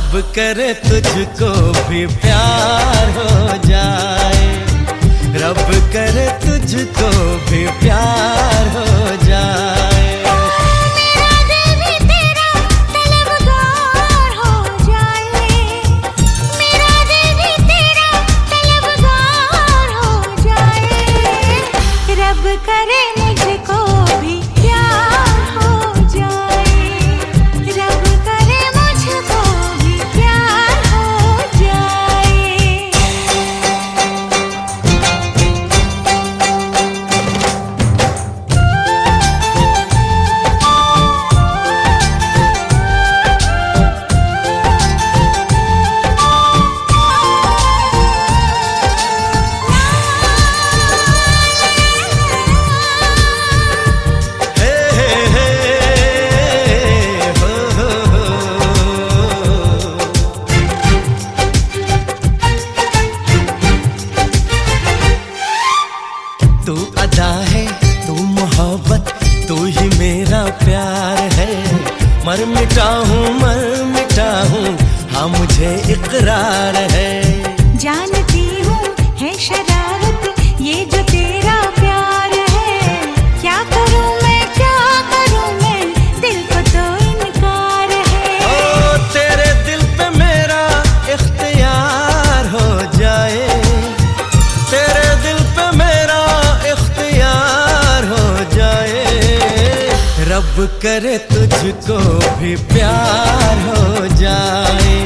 रब करे तुझको भी प्यार हो जाए, रब करे तुझको भी प्यार हो जाए। मेरा दिल भी तेरा तलबगार हो जाए, मेरा दिल भी तेरा तलबगार हो जाए। रब करे मुझको भी प्यार हो जाए, रब करे मुझको भी प्यार हो जाए। तू अदा है, तू मोहब्बत, तू ही मेरा प्यार है। मर मिटा हूँ हाँ मुझे इकरार है। जानती हूँ है शरारत ये जो तेरा प्यार है, क्या करूँ मैं दिल को तो इनकार है। ओ तेरे दिल पे मेरा इख्तियार हो जाए, तेरे दिल पे मेरा इख्तियार हो जाए। रब करे तुझको भी प्यार हो जाए,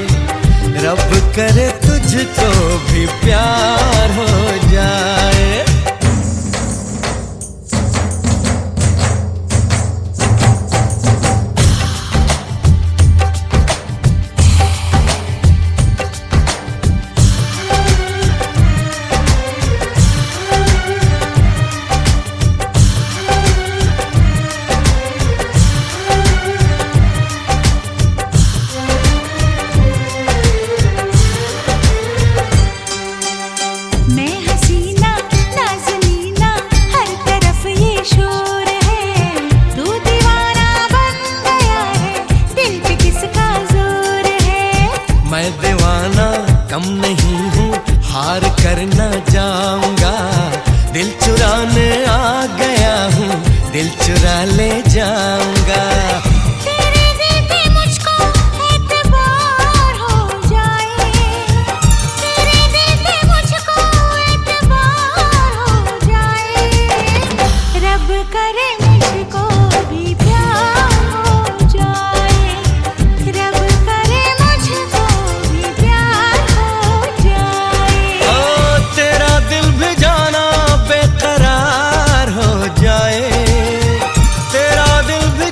रब करे तुझको भी प्यार हो जाए। मैं हसीना नाज़नीना हर तरफ ये शोर है, तू दीवाना बन गया है दिल पे किसका जोर है। मैं दीवाना कम नहीं हूँ, हार कर न जाऊंगा। दिल चुराने आ गया हूँ, दिल चुरा ले जाऊंगा। तेरे दिल पे मुझको एतबार हो जाए, तेरे दिल पे मुझको एतबार हो जाए। रब करे मुझको भी प्यार हो जाए, रब करे मुझको भी प्यार हो जाए। ओ तेरा दिल भी जाना बेकरार हो जाए, तेरा दिल भी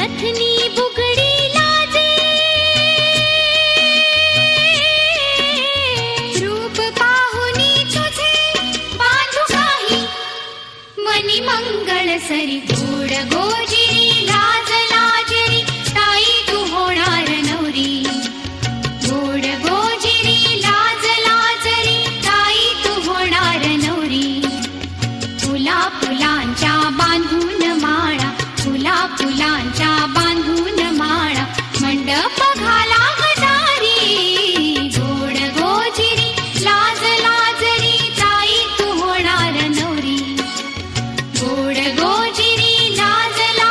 नथनी बुगडी लाजे, रूप पाहुनी तुझे बांधू काही मनी मंगळ सरी. गोड गोजिरी लाज लाजरी ताई तू होणार नवरी. गोड गोजिरी लाज लाजरी ताई तू होणार नवरी. फुला फुलांच्या बांधून माळा, फुला फुलांच्या बांधून माळा, मंडप घाला गजारी. गोड गोजिरी लाज लाजरी ताई तू होणार नवरी. गोड गोजिरी लाज लाजरी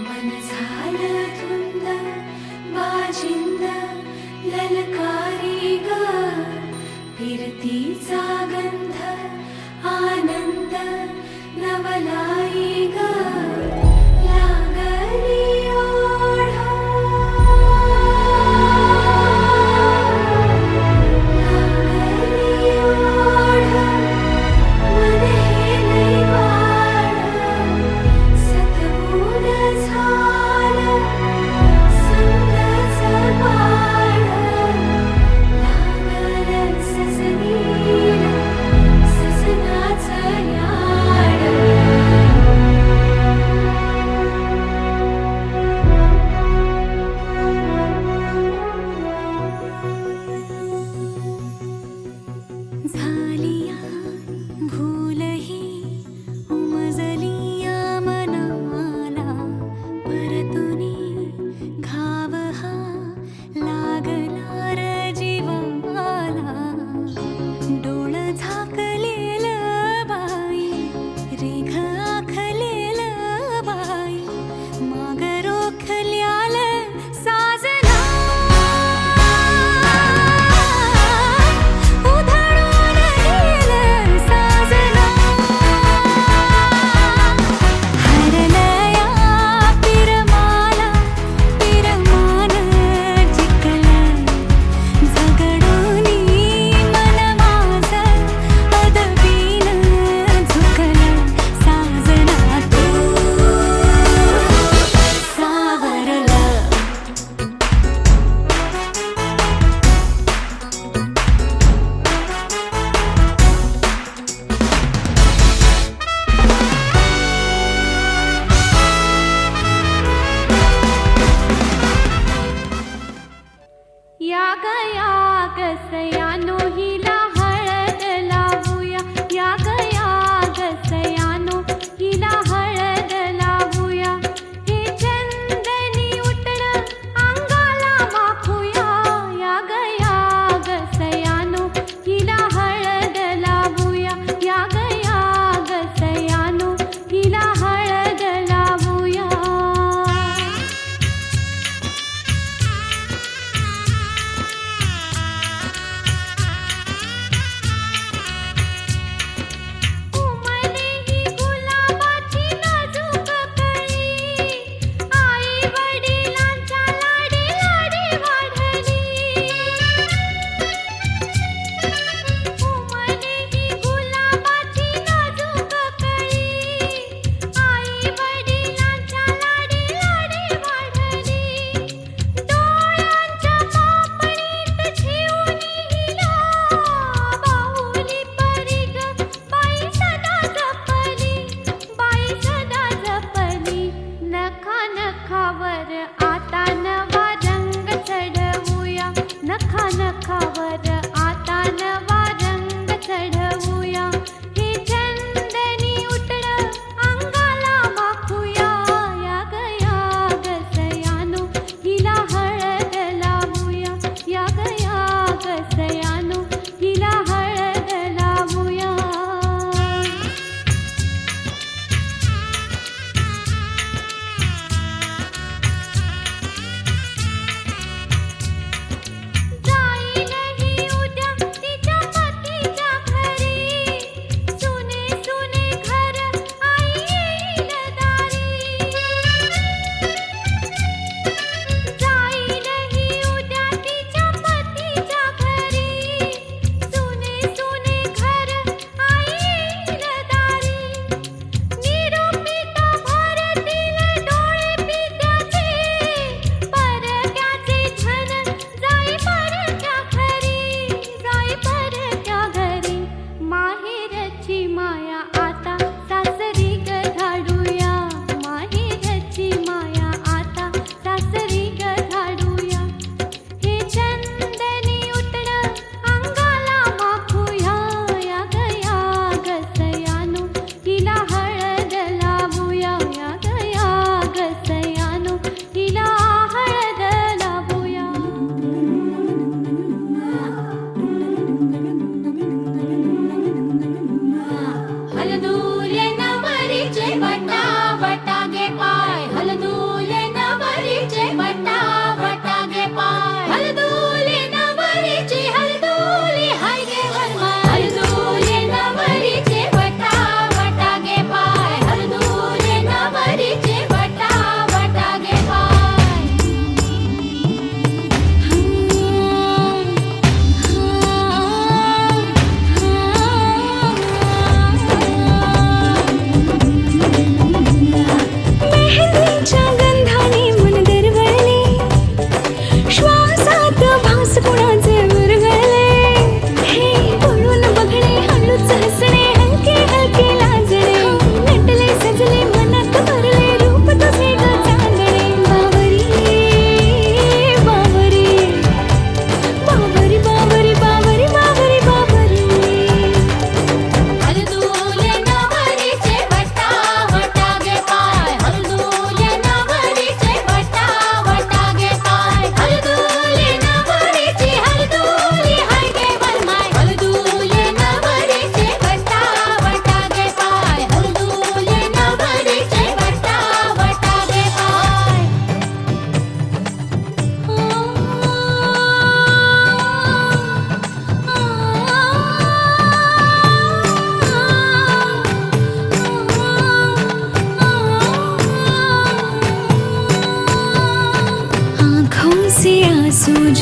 मन झालं धुंद बाजिंद ललकारी ग फिरतीचा गंध आनंद नवलाई ग लागली ओढ लागली ओढ मन हे लई वाढ सतबूड झालं संगच बाळ लागलं सजनीला सजनाचं याड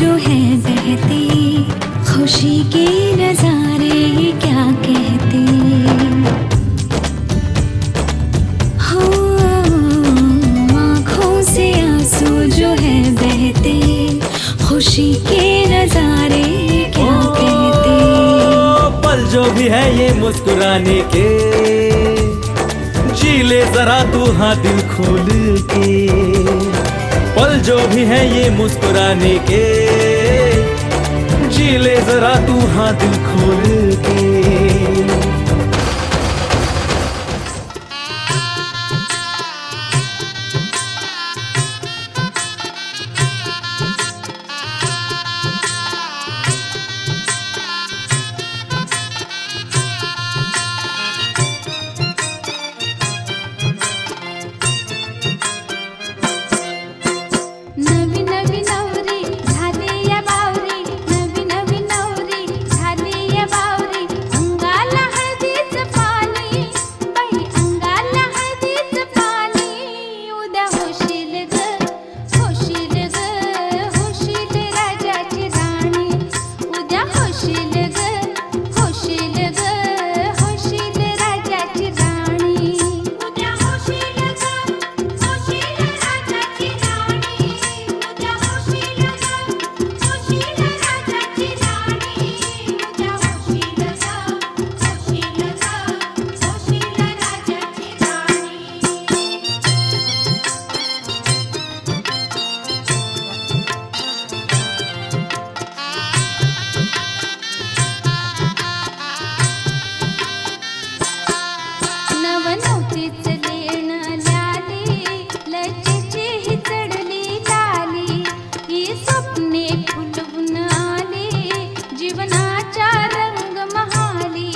जो है बहते, खुशी के नजारे ये क्या कहते। हो आँखों से आंसू जो है बहते, खुशी के नजारे ये क्या कहते। पल जो भी है ये मुस्कुराने के, जी ले जरा तू हाँ दिल खोल के। पल जो भी है ये मुस्कुराने के, जी ले जरा तू हाँ दिल खोल के। नवी नवी नवरी झाली या बावरी, नवी नवी नवरी झाली या बावरी. अंगाला हळदीचं पाणी, बाई अंगाला हळदीचं पाणी. उद्या होशील ग, होशील ग, होशील राजाची राणी. उद्या होशील ग, होशील ग, होशील राजाची राणी. उद्या होशील ग, होशील राजाची राणी. उद्या होशील ग, होशील राजाची राणी. उद्या होशील ग, होशील ग, होशील राजाची राणी. नवनवतीच लेणं ल्याली, लज्जेची ही चढली लाली. ही स्वप्ने फुलवून आली, जीवनाच्या रंगमहाली.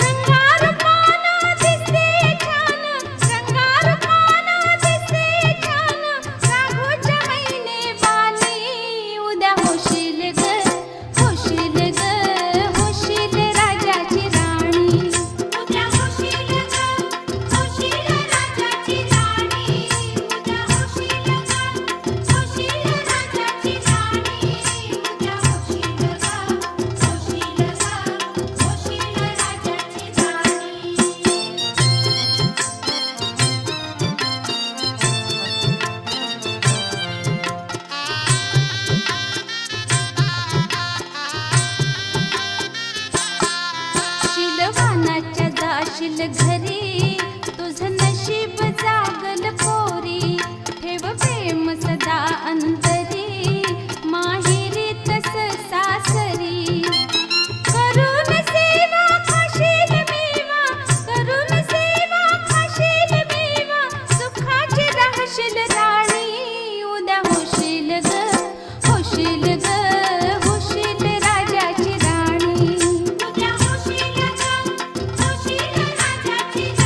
रंगारूपानं दिसते छान, रंगारूपानं दिसते छान. राघोच्या मैने बाली. उद्या होशील ग, होशील ग, होशील राजाची राणी. उद्या होशील ग, होशील राजाची राणी. उद्या होशील ग, होशील राजाची राणी. उद्या होशील ग, होशील ग, होशील राजाची शिलवानाच्या जाशील घरी, तुझं नशीब जागल पोरी. ठेव प्रेम सदा अंतरी, माहेरी तस सासरी. करून सेवा खाशील मेवा, करून सेवा खाशील मेवा. सुखाची राहशील राणी. उद्या होशील ग, होशील ग, होशील राजाची राणी. उद्या होशील ग, होशील राजाची राणी.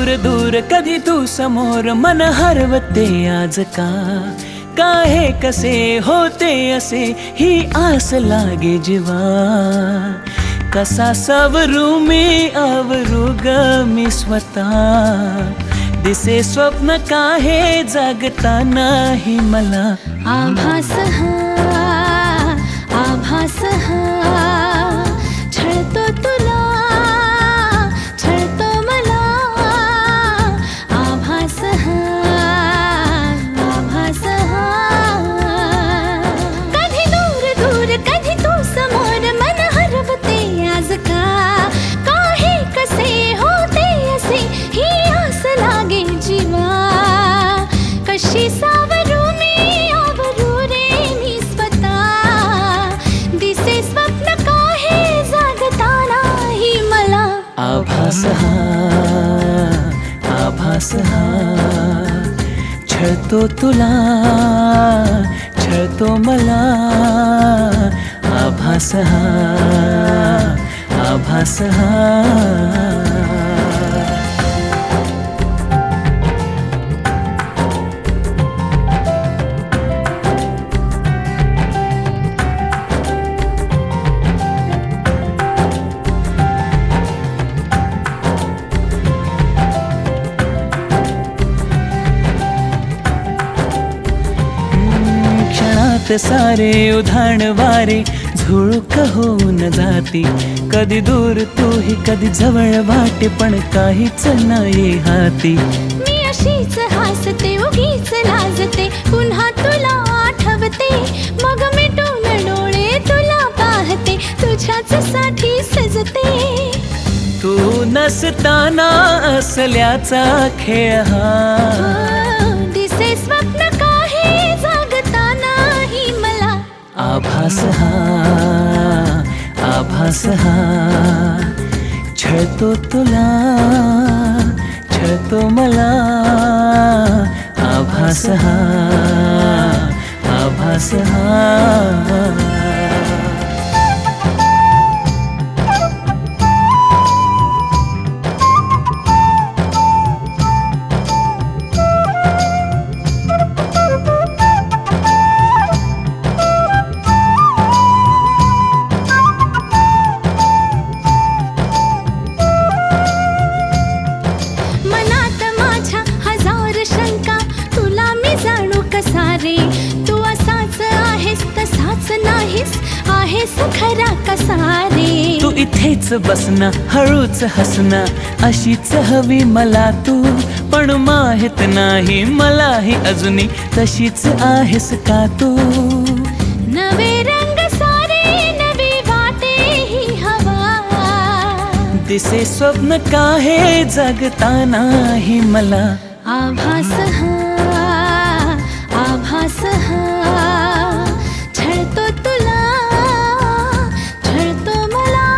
दूर दूर कधी तू समोर मन हरवते आज का काहे कसे होते असे ही आस लागे जीवा कसा सावरू मी आवरू ग मी स्वतः दिसे स्वप्न काहे जागता नाही मला आभास हा छळतो तुला छळतो मला आभास हा कधी दूर दूर कधी तू समोर मन हरवते आज का काहे कसे होते असे ही आस लागे जीवा कशी सावरू मी आवरू रे मी स्वतः दिसे स्वप्न काहे जागता नाही मला आभास हा छळतो तुला छळतो मला आभास हा सारे उधाण वारे झुळूक होऊन जाती कधी दूर तूही कधी जवळ वाटे पण काहीच नाही हाती मी अशीच हसते उगीच लाजते पुन्हा तुला आठवते मग मिटून डोळे तुला पाहते तुझ्याच साठी सजते तू नसताना असल्याचा खेळ हा दिसे स्वप्न काहे जागता नाही मला आभास हा छळतो तुला छळतो मला आभास हा मनात माझ्या हजार शंका तुला मी जाणू कसा रे तू असाच आहेस तसाच नाहीस आहेस खरा कसा रे तू इथेच बसना हळूच हसना अशीच हवी मला तू पण माहित नाही मलाही अजूनही तशीच आहेस का तू नवे रंग सारे नवी वाटे ही हवा दिसे स्वप्न काहे जगता नाही मला आभास हा छळतो तुला छळतो मला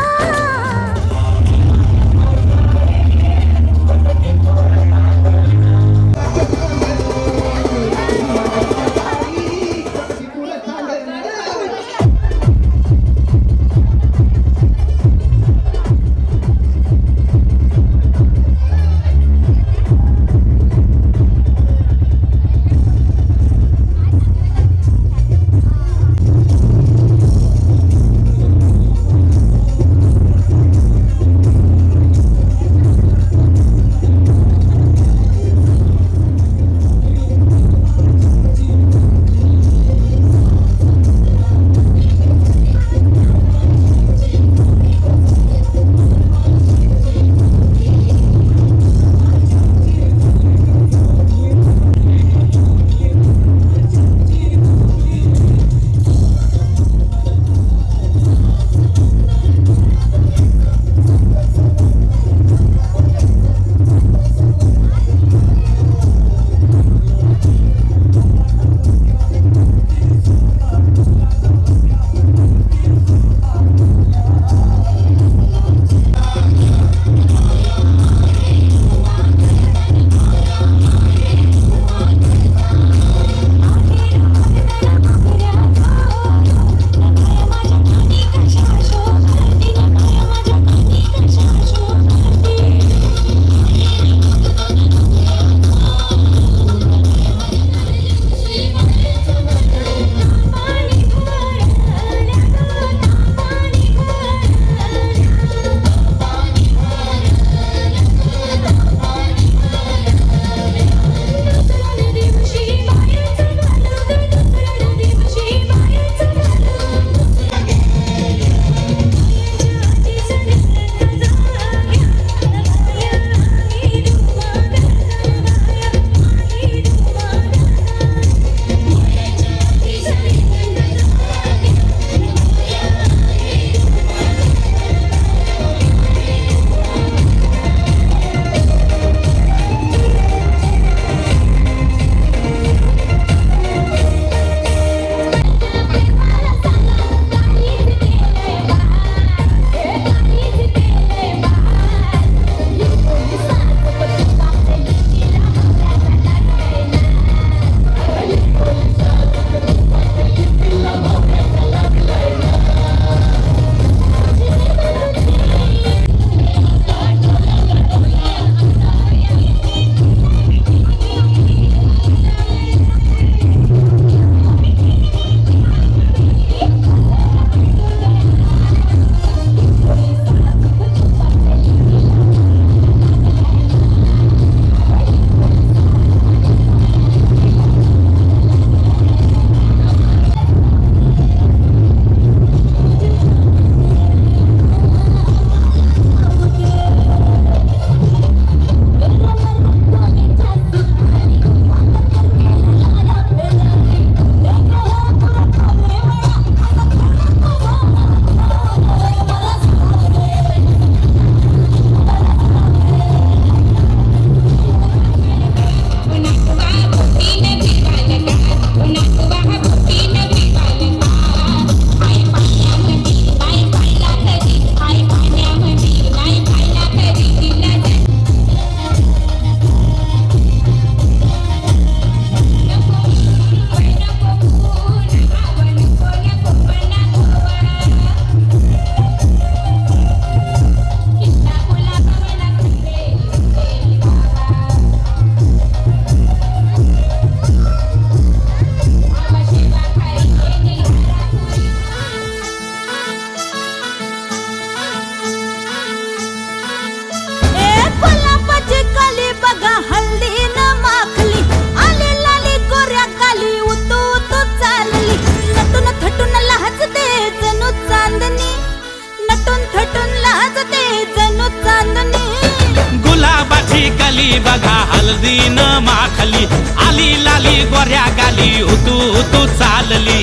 माखली आली लाली गोऱ्या गाली उतू उतू चालली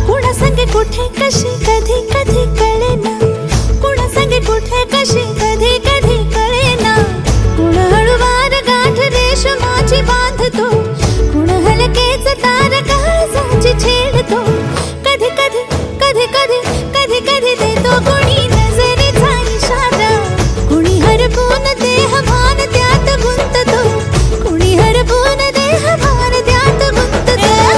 कुणा संगे कुठे कशी कधी कधी कळेना कुणा संगे कुठे कशी कधी कधी कळेना कुण हळूवार गाठ रेशमाची बांधतो कुण हलकेच तार काळजाची छेडतो कधी कधी कधी कधी कधी कधी देतो कुणी नजरेचा इशारा कुणी हरपून देह भान त्यात गुंततो कुणी हरपून देह भान त्यात गुंततो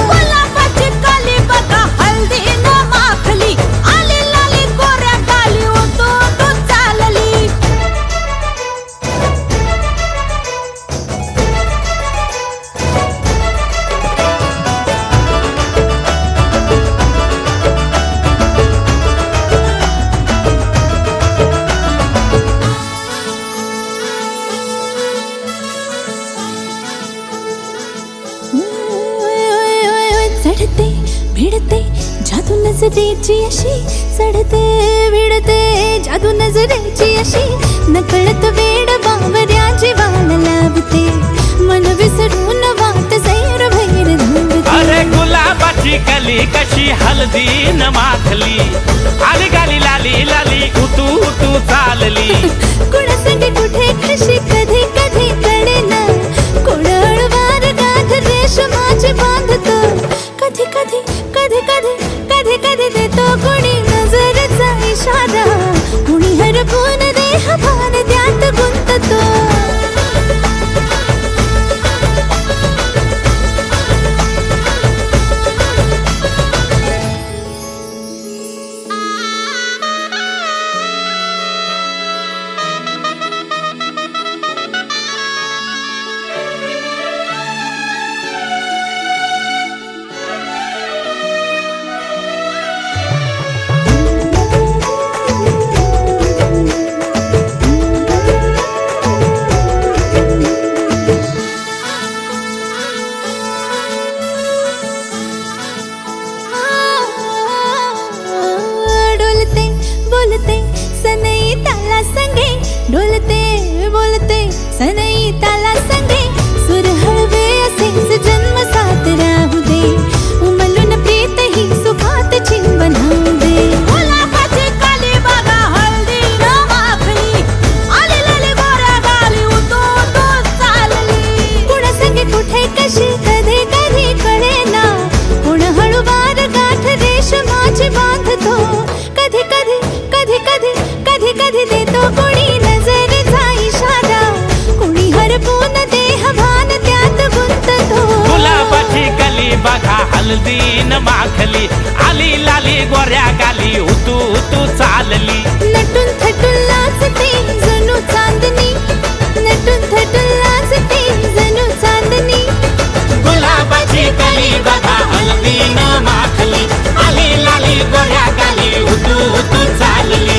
गुलाबाची काली बघा हल्दी न माखली आली लाली गोऱ्या गाली उतू उतू चालली चढते भिडते जादू नजरेची अशी चढते भिडते जादू नजरेची अशी नकळत वेड बावऱ्या जीवाला लाभते मन विसरून वाट सैर भैर धावते अरे गुलाबाची कली कशी हल्दी न माखली आली गाली लाली लाली उतू उतू चालली कुणा संगे कुठे कशी कधी कधी कळेना कोण हळवार गाठ रेशमाची बांधतो कधी कधी कधी कधी कधी कधी देतो कुणी नजरेचा इशारा कुणी हरपून देह भान त्यात गुंततो डोलते बोलते सनई ताला संगे डोलते बोलते सनई ताला संगे सुर हळवे असेच जन्म साथ राहू दे उमलून प्रीत ही सुखात चिंबन होऊ दे गुलाबाची काली बघा हळदी न माखली आली लाली गोऱ्या गाली उतू उतू चालली कुणा संगे कुठे कशी कधी कधी कळेना कुण हळूवार गाठ रेशमाची बांधतो कधी कधी कधी कधी कधी कधी देतो कुणी नजरेचा इशारा कुणी हरपून देह भान त्यात गुंततो गुलाबाची कली बघा हल्दी न माखली आली लाली गोऱ्या गाली उतू उतू चालली नटून थटून लाजते जणू चांदणी नटून थटून लाजते जणू चांदणी गुलाबाची कली बघा हल्दी न माखली आली लाली गोऱ्या गाली उतू उतू चालली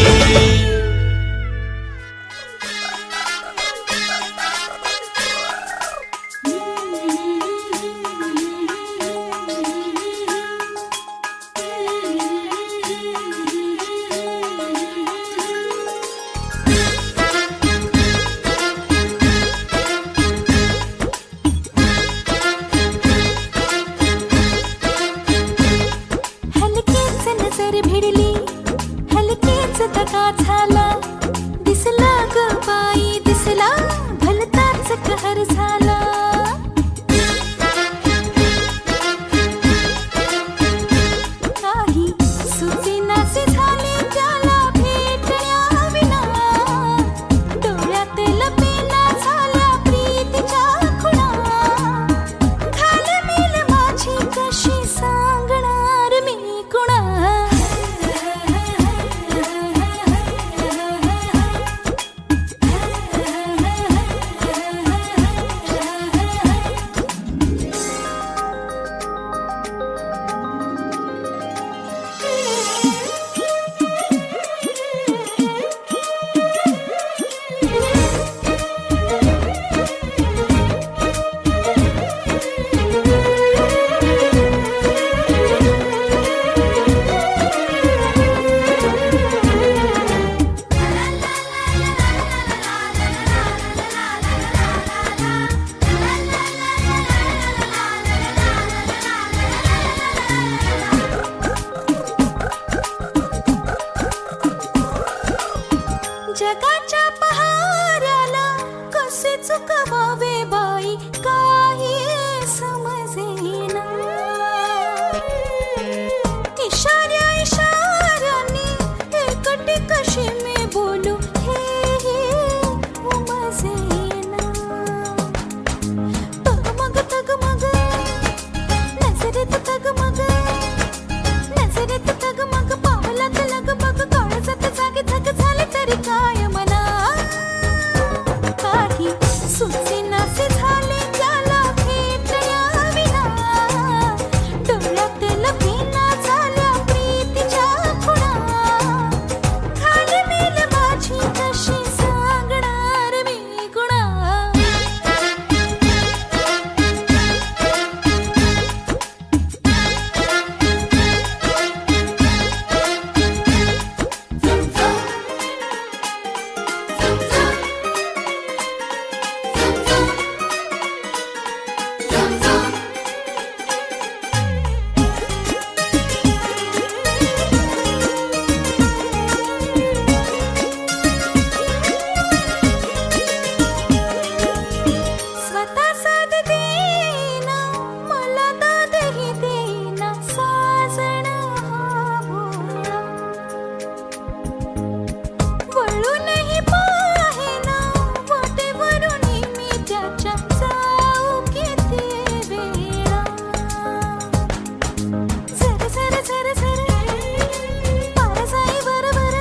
हलकेच नजर भिडली हलकेच दगा झाला दिसला ग बाई दिसला भलताच कहर झाला काही सुचेनासे झाले त्याला भेटण्याविना डोळ्यात लपेना झाल्या प्रीतीच्या खुणा घालमेल माझी कशी सांगणार मी कुणा जगाच्या पहाऱ्याला कसे चुकवावे बाई काही समजेना. इशाऱ्या इशाऱ्याने एकटी कशी मी बोलू हे उमजेना. तगमग तगमग नजरेत तगमग नजरेत तगमग पावलात लगबग काळजात जागे धग झाले तरी काय मना. काही सुचेनासे झाले त्याला भेटल्या विना. डोळ्यात लपेना झाल्या प्रीतीच्या खुणा. खाली मेल माझी कशी सांगणार मी गुणा. स्वतः साथ देना मला दादही देना साजण हा भोळा. वळूनही पाहेना वाटेवरून मी त्याच्या जाऊ किती वेळा. झर झर झर झर पारसाई बरोबर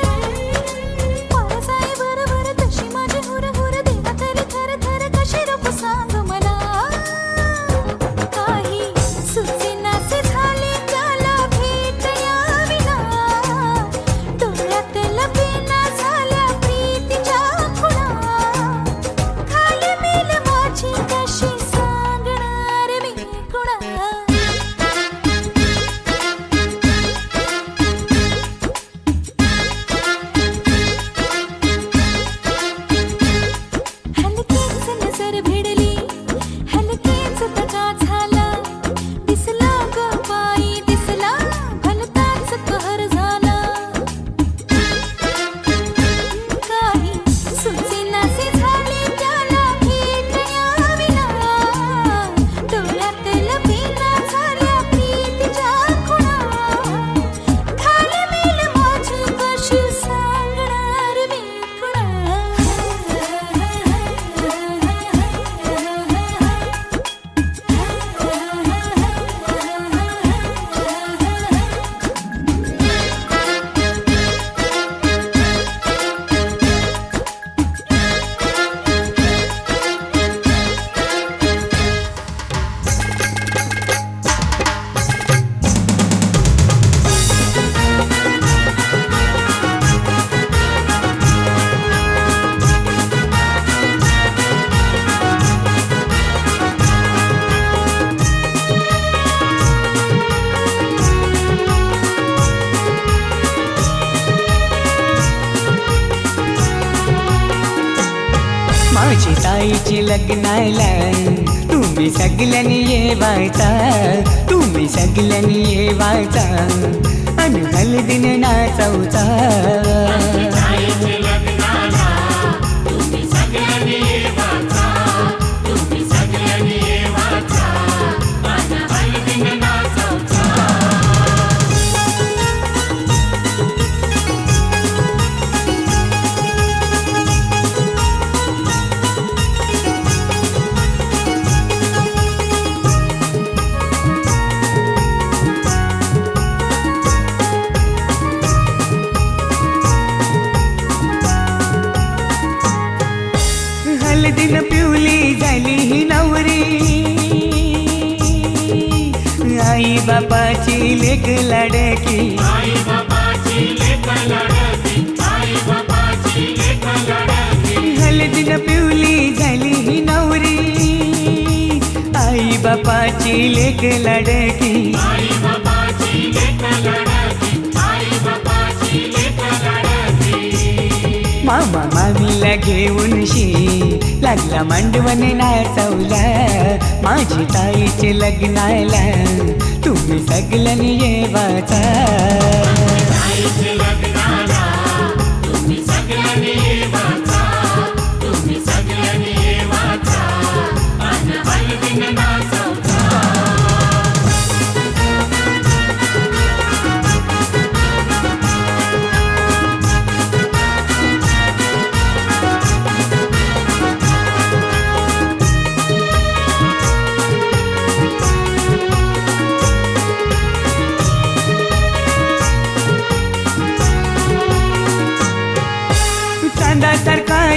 पारसाई बरोबर तशी माझी हुर हुर देवा तरी थर थर कशी रूप सांग मला. काही सुचेनासे झाले त्याला भेटल्या विना. डोळ्यात लपेना झाल्या प्रीतीच्या खुणा. खाली मेल माझी कशी सांगणार मी गुणा. हलकेच नजर भिडली हलकेच दगा झाला. दिसला ग बाई दिसला भलताच कहर झाला. काही सुचेनासे झाले त्याला भेटल्या विना. डोळ्यात लपेना झाल्या प्रीतीच्या खुणा. खाली मेल माझी कशी सांगणार मी गुणा. माझी ताईची लग्नाला तुम्ही सगळ्यांनी येवायचा. तुम्ही सगळ्यांनी येवायचा आणि हळदीने नाचवचा. आईचे लग्नाला तुम्ही सगळ्यांनी येवाचा. तुम्ही सगळ्यांनी येवाचा आणि हळदीने नाचवचा. हळदीनं पिवली झाली ही नवरी. आई बापाची लेक लाडकी. आई बाबाची लेक लाडकी. आई बाबाची लेक लाडकी. हळदीनं पिवली झाली ही नवरी. आई बापाची लेक लाडकी. आई बाबाची लेक लाडकी. आई बाबाची लेक लाडकी. मामा मामीला घेऊन लागला मांडवण नाचवला. माझी ताईचे लग्नाला तुम्ही सगळ्यांनी येवाचा. आईचे लग्नाला तुम्ही सगळ्यांनी येवाचा.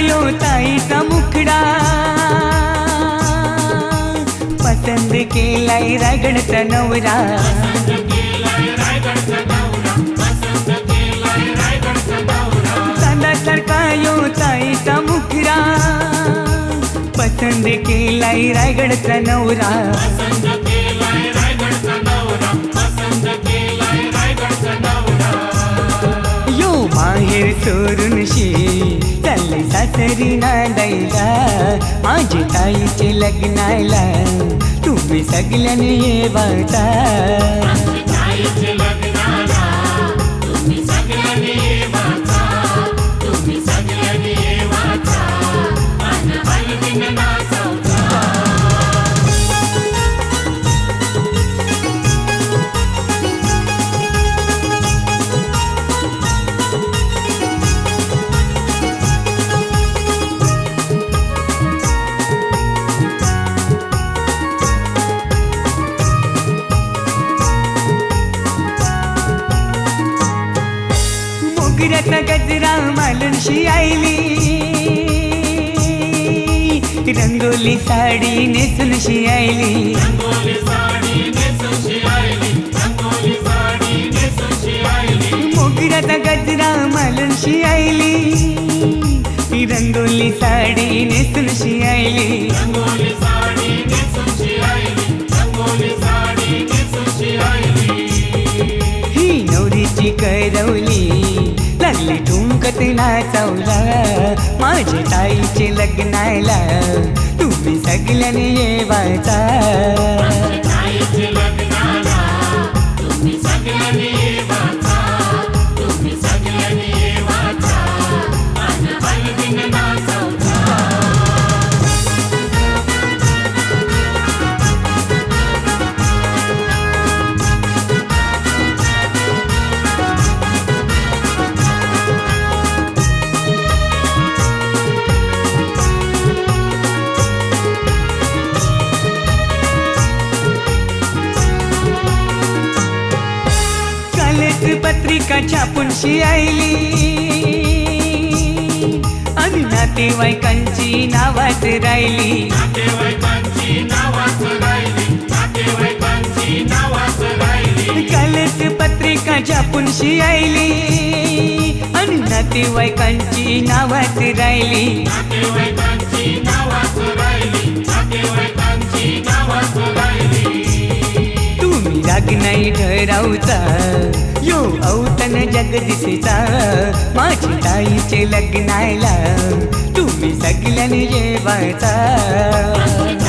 यो ताईचा मुखडा पसंद केलाय रायगडचा नवरा चांदासारखा यो ताईचा मुखडा पसंद केलाय रायगडचा नवरा यो माहेर सोडून चालले सासरी नांदायला माझे ताईचे लग्नाला तुम्ही सगळ्यांनी ये वाचा मोगऱ्याचा गजरा मालूनशी आईली रंगोली साडी नेसूनशी आईली मोगऱ्याचा गजरा मालूनशी आईली रंगोली साडी नेसूनशी आईली ही नवरीची करवली लागली ठुमकत नाचवला माझ्या ताईचे लग्नाला तुम्ही सगळ्यांनी ये वाचा पत्रिका छापूनशी आईली आणि नातेवाईकांची नावात राहिली कालच पत्रिका छापूनशी आईली आणि नातेवाईकांची नावात राहिली तुम्ही राग नाही ठरावचा यो औतण जगदीशचा माझी ताईचे लग्नाला तुम्ही सगळ्यांनी ये वाचा